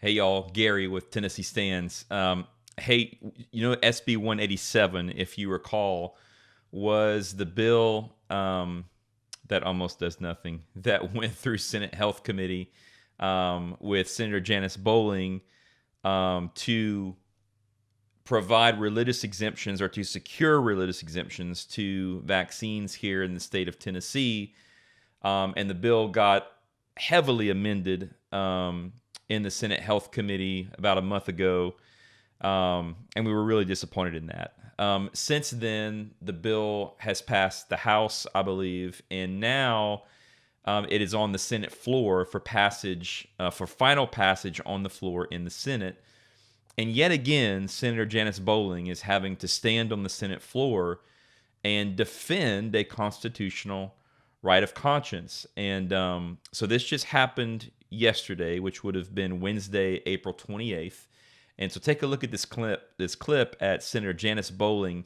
Hey y'all, Gary with Tennessee Stands. Hey, SB 187, if you recall, was the bill that almost does nothing that went through Senate Health Committee with Senator Janice Bowling to provide religious exemptions or to secure religious exemptions to vaccines here in the state of Tennessee. And the bill got heavily amended in the Senate Health Committee about a month ago, and we were really disappointed in that. Since then, the bill has passed the House, I believe, and now it is on the Senate floor for passage, for final passage on the floor in the Senate. And yet again, Senator Janice Bowling is having to stand on the Senate floor and defend a constitutional right of conscience. And so this just happened yesterday, which would have been Wednesday, April 28th. And so take a look at this clip at Senator Janice Bowling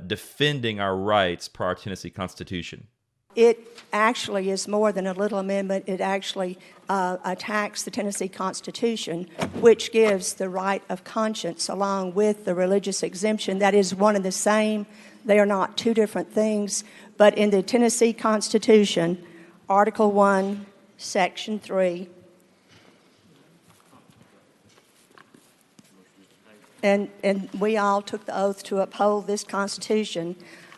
defending our rights per our Tennessee Constitution. It actually is more than a little amendment. It actually attacks the Tennessee Constitution, which gives the right of conscience along with the religious exemption. That is one and the same. They are not two different things. But in the Tennessee Constitution, Article 1, Section 3, and we all took the oath to uphold this Constitution,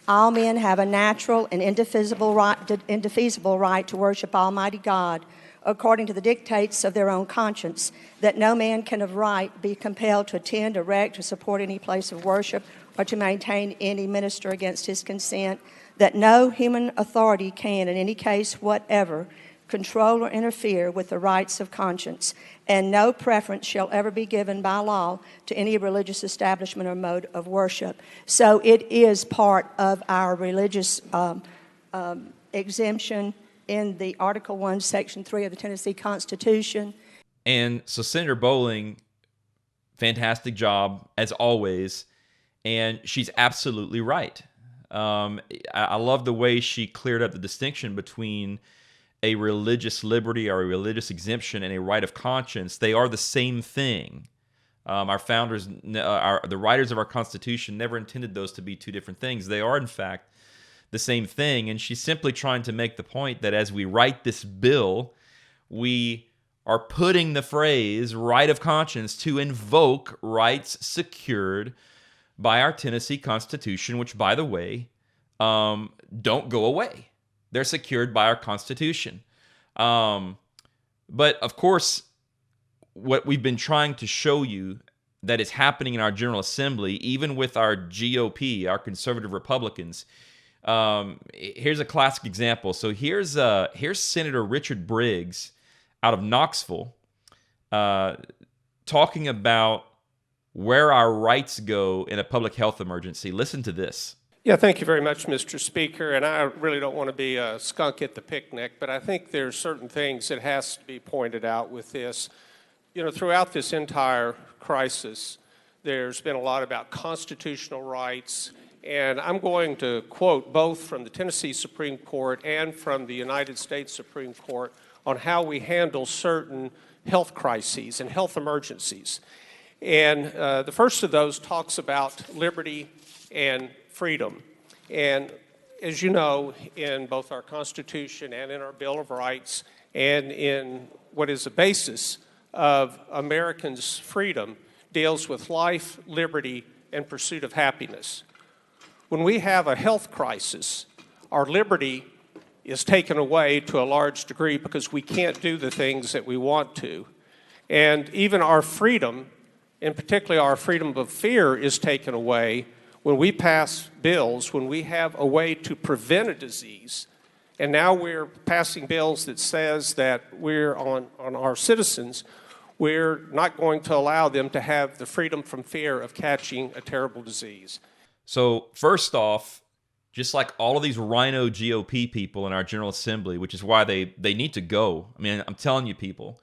all men have a natural and indefeasible right to worship Almighty God according to the dictates of their own conscience, that no man can of right be compelled to attend, erect, or support any place of worship, or to maintain any minister against his consent, that no human authority can, in any case whatever, control or interfere with the rights of conscience, and no preference shall ever be given by law to any religious establishment or mode of worship. So it is part of our religious exemption in the Article 1, Section 3 of the Tennessee Constitution. And so Senator Bowling, fantastic job, as always, and she's absolutely right. I love the way she cleared up the distinction between a religious liberty or a religious exemption and a right of conscience. They are the same thing. Our founders, the writers of our Constitution, never intended those to be two different things. They are, in fact, the same thing. And she's simply trying to make the point that as we write this bill, we are putting the phrase right of conscience to invoke rights secured by our Tennessee Constitution, which, by the way, don't go away. They're secured by our Constitution. But, of course, what we've been trying to show you that is happening in our General Assembly, even with our GOP, our conservative Republicans, here's a classic example. So here's Senator Richard Briggs out of Knoxville talking about where our rights go in a public health emergency. Listen to this. Yeah, thank you very much, Mr. Speaker. And I really don't want to be a skunk at the picnic, but I think there's certain things that has to be pointed out with this. You know, throughout this entire crisis, there's been a lot about constitutional rights, and I'm going to quote both from the Tennessee Supreme Court and from the United States Supreme Court on how we handle certain health crises and health emergencies. And the first of those talks about liberty and freedom. And as you know, in both our Constitution and in our Bill of Rights and in what is the basis of Americans' freedom deals with life, liberty, and pursuit of happiness. When we have a health crisis, our liberty is taken away to a large degree because we can't do the things that we want to. And even our freedom, and particularly our freedom of fear, is taken away when we pass bills, when we have a way to prevent a disease. And now we're passing bills that says that we're on our citizens, we're not going to allow them to have the freedom from fear of catching a terrible disease. So first off, just like all of these RINO GOP people in our General Assembly, which is why they need to go. I mean, I'm telling you people,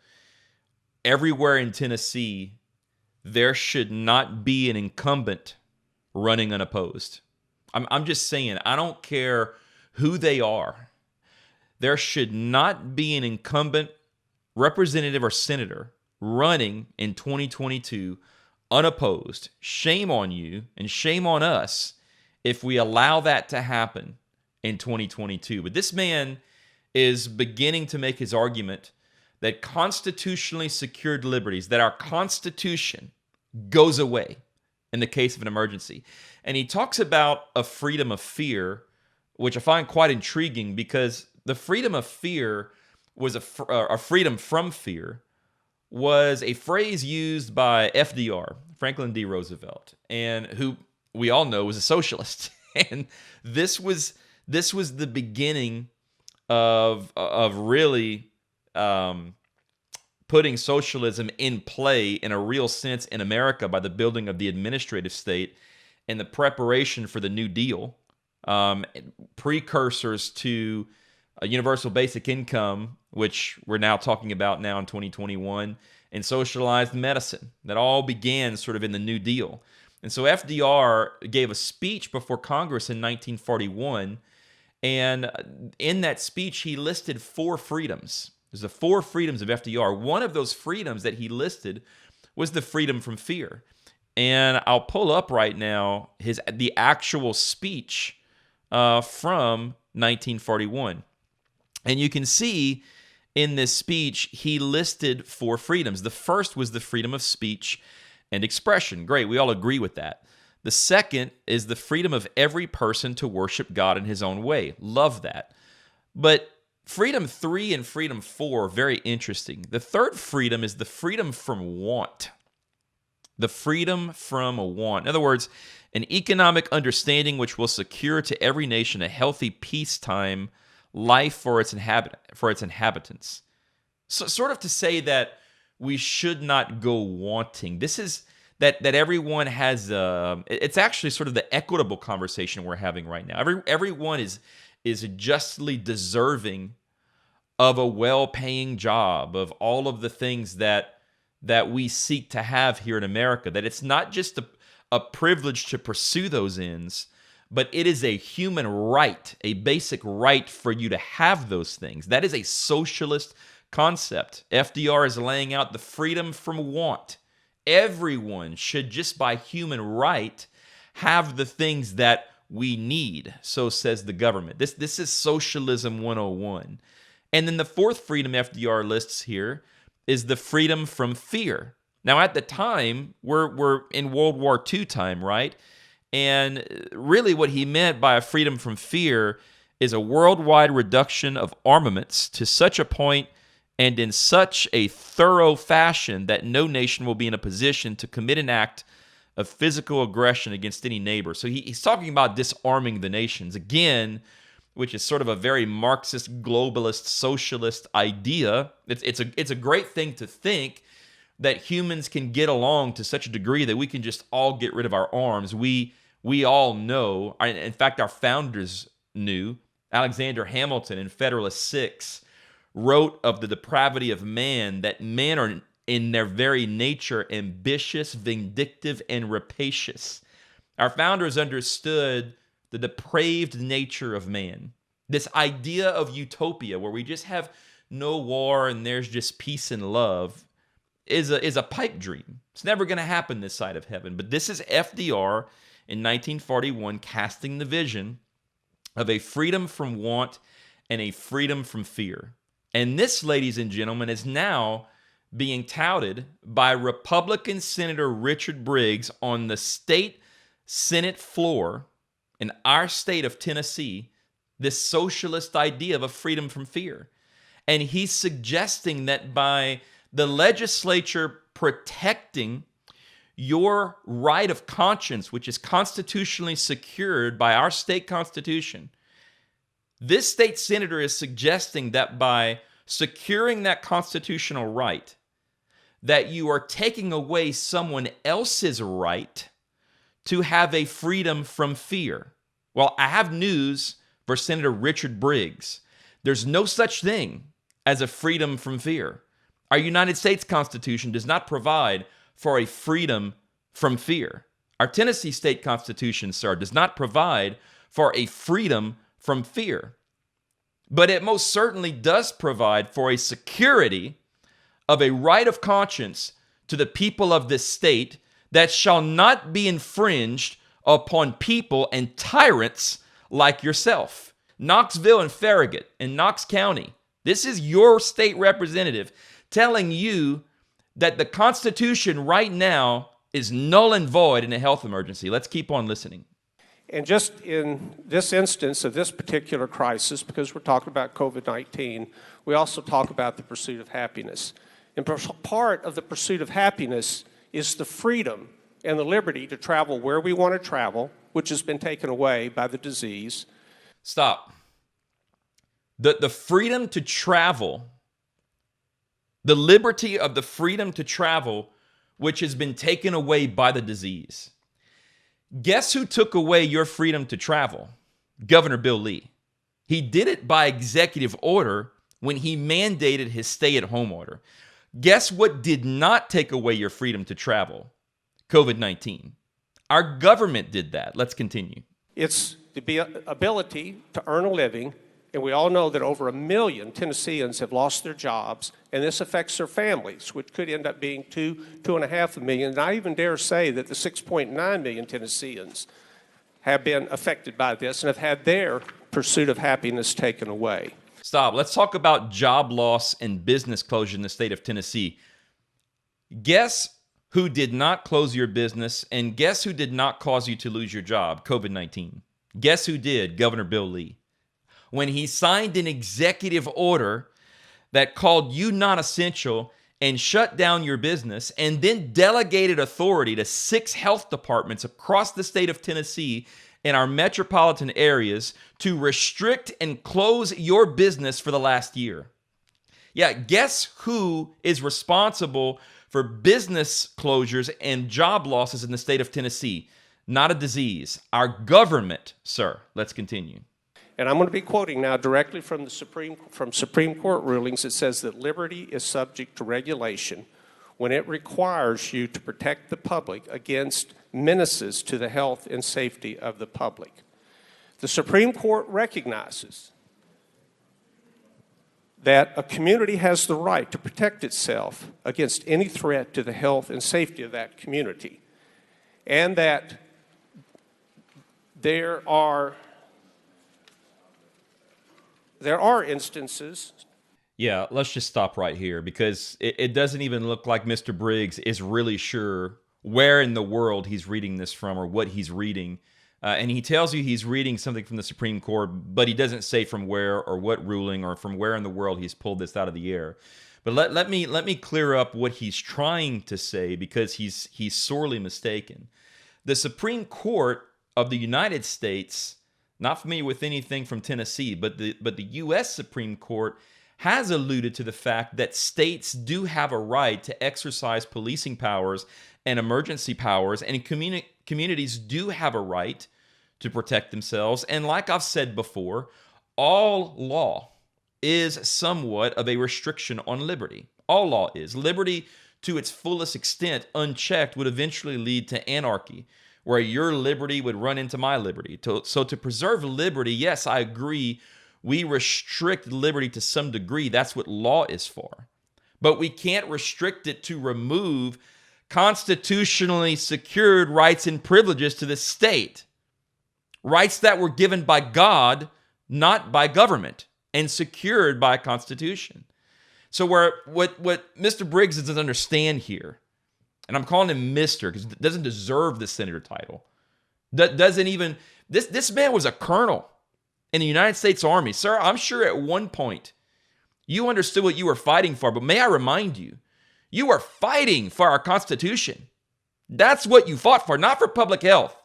everywhere in Tennessee, there should not be an incumbent running unopposed. I'm just saying, I don't care who they are. There should not be an incumbent representative or senator running in 2022 unopposed. Shame on you and shame on us if we allow that to happen in 2022. But this man is beginning to make his argument that constitutionally secured liberties, that our Constitution goes away in the case of an emergency. And he talks about a freedom of fear, which I find quite intriguing, because the freedom of fear was a freedom from fear was a phrase used by FDR, Franklin D. Roosevelt, and who we all know was a socialist. And this was the beginning of really putting socialism in play in a real sense in America by the building of the administrative state and the preparation for the New Deal, precursors to a universal basic income, which we're now talking about now in 2021, and socialized medicine. That all began sort of in the New Deal. And so FDR gave a speech before Congress in 1941, and in that speech he listed 4 freedoms. There's the 4 freedoms of FDR. One of those freedoms that he listed was the freedom from fear. And I'll pull up right now the actual speech from 1941. And you can see in this speech, he listed 4 freedoms. The first was the freedom of speech and expression. Great, we all agree with that. The second is the freedom of every person to worship God in his own way. Love that. But freedom 3 and freedom 4 are very interesting. The third freedom is the freedom from want. The freedom from a want. In other words, an economic understanding which will secure to every nation a healthy peacetime life for its inhabitants. So, sort of to say that we should not go wanting. This is that everyone has. It's actually sort of the equitable conversation we're having right now. Everyone is justly deserving of a well-paying job, of all of the things that we seek to have here in America. That it's not just a privilege to pursue those ends, but it is a human right, a basic right for you to have those things. That is a socialist concept. FDR is laying out the freedom from want. Everyone should just by human right have the things that we need, so says the government. This is Socialism 101. And then the fourth freedom FDR lists here is the freedom from fear. Now, at the time, we're in World War II time, right? And really what he meant by a freedom from fear is a worldwide reduction of armaments to such a point and in such a thorough fashion that no nation will be in a position to commit an act of physical aggression against any neighbor. So he's talking about disarming the nations, again, which is sort of a very Marxist, globalist, socialist idea. It's a great thing to think that humans can get along to such a degree that we can just all get rid of our arms. We all know, in fact, our founders knew. Alexander Hamilton in Federalist 6 wrote of the depravity of man, that men are in their very nature ambitious, vindictive, and rapacious. Our founders understood the depraved nature of man. This idea of utopia where we just have no war and there's just peace and love is a pipe dream. It's never going to happen this side of heaven. But this is FDR in 1941 casting the vision of a freedom from want and a freedom from fear. And this, ladies and gentlemen, is now being touted by Republican Senator Richard Briggs on the state Senate floor in our state of Tennessee, this socialist idea of a freedom from fear. And he's suggesting that by the legislature protecting your right of conscience, which is constitutionally secured by our state constitution, this state senator is suggesting that by securing that constitutional right, that you are taking away someone else's right to have a freedom from fear. Well, I have news for Senator Richard Briggs. There's no such thing as a freedom from fear. Our United States Constitution does not provide for a freedom from fear. Our Tennessee State Constitution, sir, does not provide for a freedom from fear. But it most certainly does provide for a security of a right of conscience to the people of this state that shall not be infringed upon people and tyrants like yourself. Knoxville and Farragut in Knox County, this is your state representative telling you that the Constitution right now is null and void in a health emergency. Let's keep on listening. And just in this instance of this particular crisis, because we're talking about COVID-19, we also talk about the pursuit of happiness. And part of the pursuit of happiness is the freedom and the liberty to travel where we want to travel, which has been taken away by the disease. Stop. The freedom to travel, the liberty of the freedom to travel, which has been taken away by the disease. Guess who took away your freedom to travel? Governor Bill Lee. He did it by executive order when he mandated his stay-at-home order. Guess what did not take away your freedom to travel? COVID-19. Our government did that. Let's continue. It's the ability to earn a living, and we all know that over 1 million Tennesseans have lost their jobs, and this affects their families, which could end up being 2.5 million. And I even dare say that the 6.9 million Tennesseans have been affected by this and have had their pursuit of happiness taken away. Stop. Let's talk about job loss and business closure in the state of Tennessee. Guess who did not close your business, and guess who did not cause you to lose your job? COVID-19. Guess who did? Governor Bill Lee. When he signed an executive order that called you non-essential and shut down your business, and then delegated authority to 6 health departments across the state of Tennessee in our metropolitan areas to restrict and close your business for the last year. Yeah, guess who is responsible for business closures and job losses in the state of Tennessee? Not a disease. Our government, sir. Let's continue. And I'm going to be quoting now directly from Supreme Court rulings. It says that liberty is subject to regulation when it requires you to protect the public against menaces to the health and safety of the public. The Supreme Court recognizes that a community has the right to protect itself against any threat to the health and safety of that community, and that there are instances. Yeah, let's just stop right here because it doesn't even look like Mr. Briggs is really sure where in the world he's reading this from or what he's reading. And he tells you he's reading something from the Supreme Court, but he doesn't say from where or what ruling or from where in the world he's pulled this out of the air. But let me clear up what he's trying to say because he's sorely mistaken. The Supreme Court of the United States, not familiar with anything from Tennessee, but the U.S. Supreme Court has alluded to the fact that states do have a right to exercise policing powers and emergency powers, and communities do have a right to protect themselves. And like I've said before, all law is somewhat of a restriction on liberty. All law is. Liberty, to its fullest extent, unchecked, would eventually lead to anarchy, where your liberty would run into my liberty. So to preserve liberty, yes, I agree, we restrict liberty to some degree. That's what law is for. But we can't restrict it to remove constitutionally secured rights and privileges to the state. Rights that were given by God, not by government, and secured by a constitution. So what Mr. Briggs doesn't understand here, and I'm calling him Mr. because he doesn't deserve the senator title. Doesn't even, this man was a colonel in the United States Army. Sir, I'm sure at one point you understood what you were fighting for, but may I remind you, you were fighting for our Constitution. That's what you fought for, not for public health.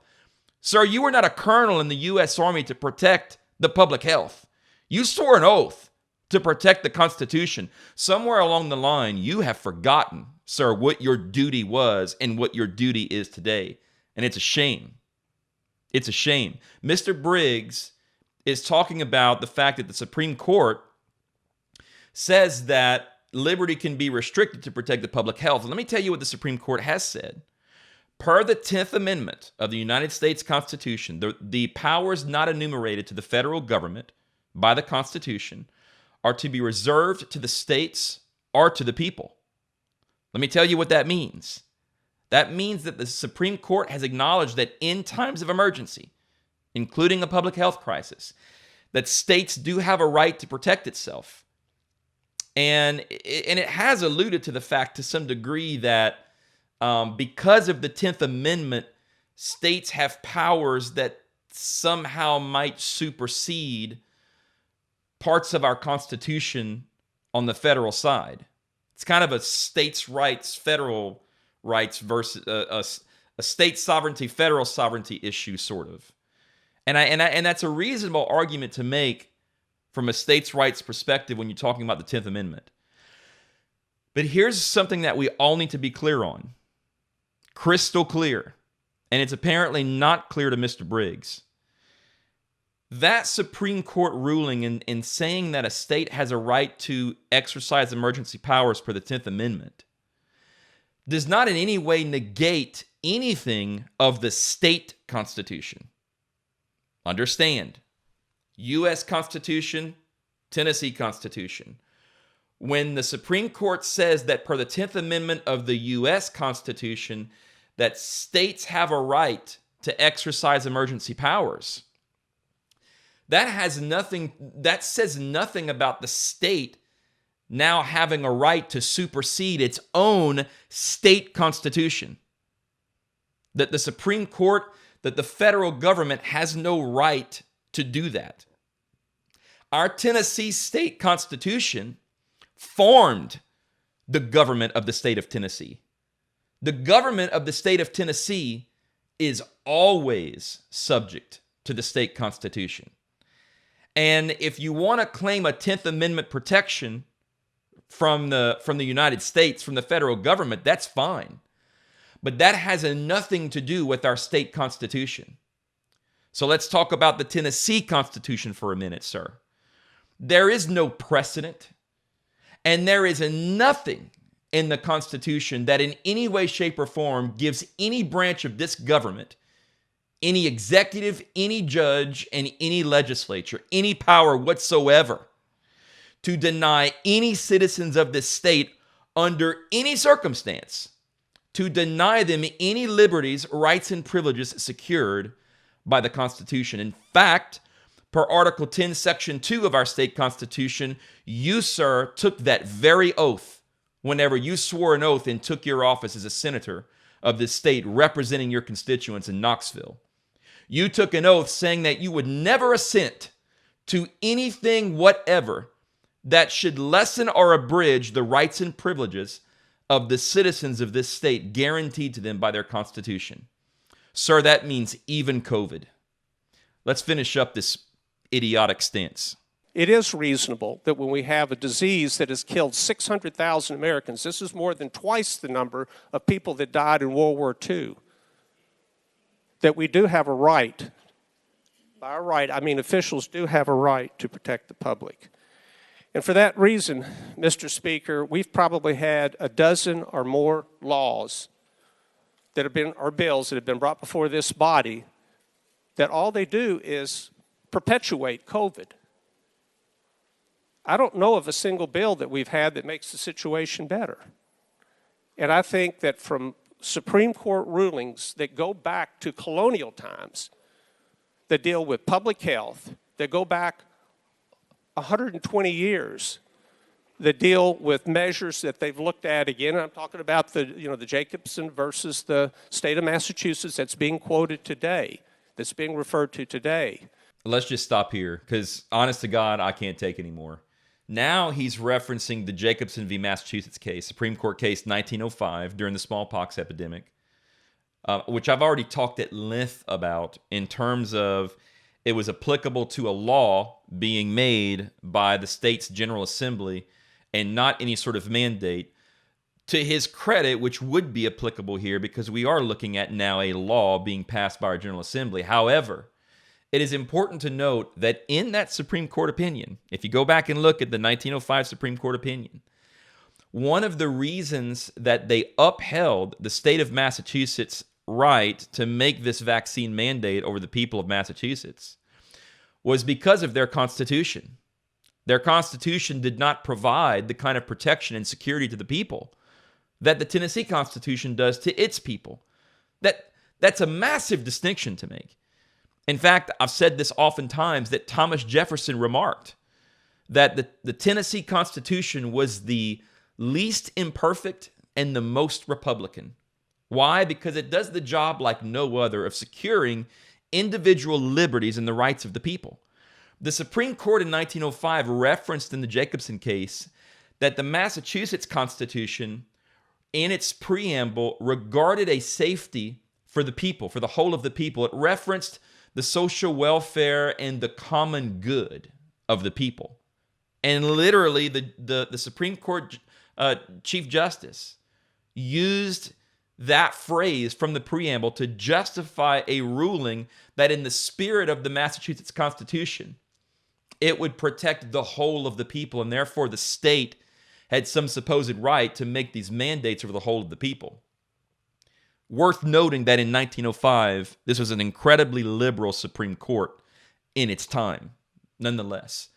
Sir, you were not a colonel in the U.S. Army to protect the public health. You swore an oath to protect the Constitution. Somewhere along the line, you have forgotten, sir, what your duty was and what your duty is today. And it's a shame. It's a shame. Mr. Briggs is talking about the fact that the Supreme Court says that liberty can be restricted to protect the public health. And let me tell you what the Supreme Court has said. Per the 10th Amendment of the United States Constitution, the powers not enumerated to the federal government by the Constitution are to be reserved to the states or to the people. Let me tell you what that means. That means that the Supreme Court has acknowledged that in times of emergency, including a public health crisis, that states do have a right to protect itself. And it has alluded to the fact to some degree that because of the 10th Amendment, states have powers that somehow might supersede parts of our Constitution on the federal side. It's kind of a states' rights, federal rights versus a state sovereignty, federal sovereignty issue, sort of. And that's a reasonable argument to make from a states' rights perspective when you're talking about the 10th Amendment. But here's something that we all need to be clear on. Crystal clear. And it's apparently not clear to Mr. Briggs. That Supreme Court ruling in saying that a state has a right to exercise emergency powers per the 10th Amendment does not in any way negate anything of the state constitution. Understand, U.S. Constitution, Tennessee Constitution. When the Supreme Court says that per the 10th Amendment of the U.S. Constitution, that states have a right to exercise emergency powers, that says nothing about the state now having a right to supersede its own state constitution. That the Supreme Court, that the federal government has no right to do that. Our Tennessee state constitution formed the government of the state of Tennessee. The government of the state of Tennessee is always subject to the state constitution. And if you want to claim a 10th Amendment protection from the United States, from the federal government, that's fine. But that has nothing to do with our state constitution. So let's talk about the Tennessee Constitution for a minute, sir. There is no precedent, and there is nothing in the Constitution that in any way, shape, or form gives any branch of this government, any executive, any judge, and any legislature, any power whatsoever to deny any citizens of this state under any circumstance, to deny them any liberties, rights, and privileges secured by the Constitution. In fact, per Article 10, Section 2 of our state constitution, you, sir, took that very oath whenever you swore an oath and took your office as a senator of this state representing your constituents in Knoxville. You took an oath saying that you would never assent to anything whatever that should lessen or abridge the rights and privileges of the citizens of this state guaranteed to them by their Constitution. Sir, that means even COVID. Let's finish up this idiotic stance. It is reasonable that when we have a disease that has killed 600,000 Americans, this is more than twice the number of people that died in World War II, that we do have a right. By a right, I mean officials do have a right to protect the public. And for that reason, Mr. Speaker, we've probably had a dozen or more laws that have been, or bills that have been brought before this body that all they do is perpetuate COVID. I don't know of a single bill that we've had that makes the situation better. And I think that from Supreme Court rulings that go back to colonial times, that deal with public health, that go back 120 years, that deal with measures that they've looked at again. I'm talking about the Jacobson versus the state of Massachusetts that's being quoted today, that's being referred to today. Let's just stop here, because honest to God, I can't take anymore. Now he's referencing the Jacobson v. Massachusetts case, Supreme Court case 1905 during the smallpox epidemic, which I've already talked at length about in terms of it was applicable to a law being made by the state's General Assembly and not any sort of mandate. To his credit, which would be applicable here because we are looking at now a law being passed by our General Assembly. However, it is important to note that in that Supreme Court opinion, if you go back and look at the 1905 Supreme Court opinion, one of the reasons that they upheld the state of Massachusetts' right to make this vaccine mandate over the people of Massachusetts was because of their Constitution. Their Constitution did not provide the kind of protection and security to the people that the Tennessee Constitution does to its people. That's a massive distinction to make. In fact, I've said this oftentimes, that Thomas Jefferson remarked that the Tennessee Constitution was the least imperfect and the most Republican. Why? Because it does the job like no other of securing individual liberties and the rights of the people. The Supreme Court in 1905 referenced in the Jacobson case that the Massachusetts Constitution, in its preamble, regarded a safety for the people, for the whole of the people. It referenced the social welfare and the common good of the people. And literally, the Supreme Court Chief Justice used that phrase from the preamble to justify a ruling that in the spirit of the Massachusetts Constitution, it would protect the whole of the people, and therefore the state had some supposed right to make these mandates over the whole of the people. Worth noting that in 1905, this was an incredibly liberal Supreme Court in its time, nonetheless.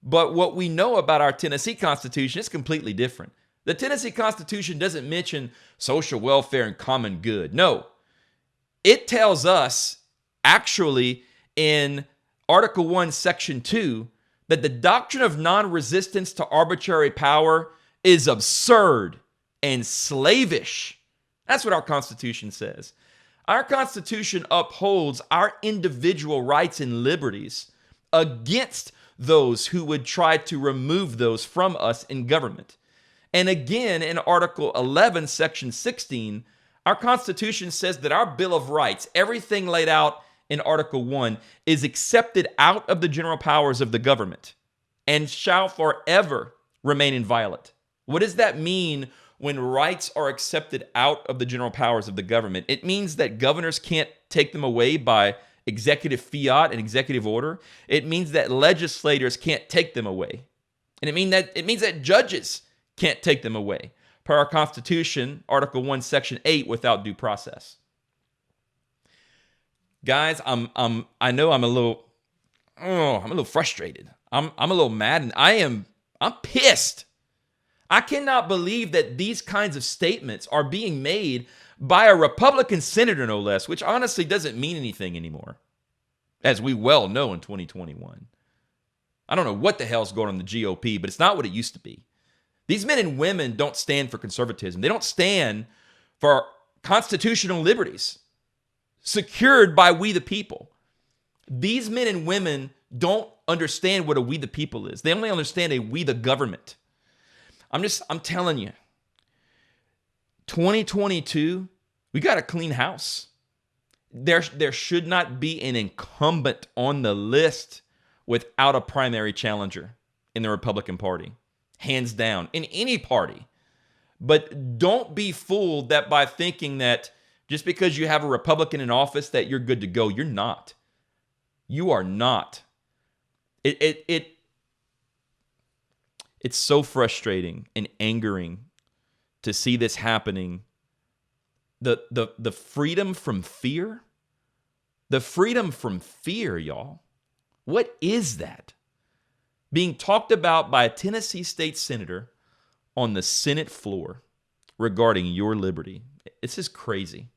But what we know about our Tennessee Constitution is completely different. The Tennessee Constitution doesn't mention social welfare and common good. No, it tells us actually in Article 1, Section 2, that the doctrine of non-resistance to arbitrary power is absurd and slavish. That's what our Constitution says. Our Constitution upholds our individual rights and liberties against those who would try to remove those from us in government. And again, in Article 11, Section 16, our Constitution says that our Bill of Rights, everything laid out in Article 1, is accepted out of the general powers of the government and shall forever remain inviolate. What does that mean when rights are accepted out of the general powers of the government? It means that governors can't take them away by executive fiat and executive order. It means that legislators can't take them away. And it means that judges can't take them away, per our Constitution, Article 1, Section 8, without due process. Guys, I know I'm a little frustrated. I'm a little mad, and I'm pissed. I cannot believe that these kinds of statements are being made by a Republican senator, no less, which honestly doesn't mean anything anymore, as we well know in 2021. I don't know what the hell's going on in the GOP, but it's not what it used to be. These men and women don't stand for conservatism. They don't stand for constitutional liberties secured by we the people. These men and women don't understand what a we the people is. They only understand a we the government. I'm telling you, 2022, we got a clean house. There should not be an incumbent on the list without a primary challenger in the Republican Party. Hands down, in any party. But don't be fooled that by thinking that just because you have a Republican in office that you're good to go. You're not. You are not. It's so frustrating and angering to see this happening. The freedom from fear? The freedom from fear, y'all. What is that? Being talked about by a Tennessee state senator on the Senate floor regarding your liberty. This is crazy.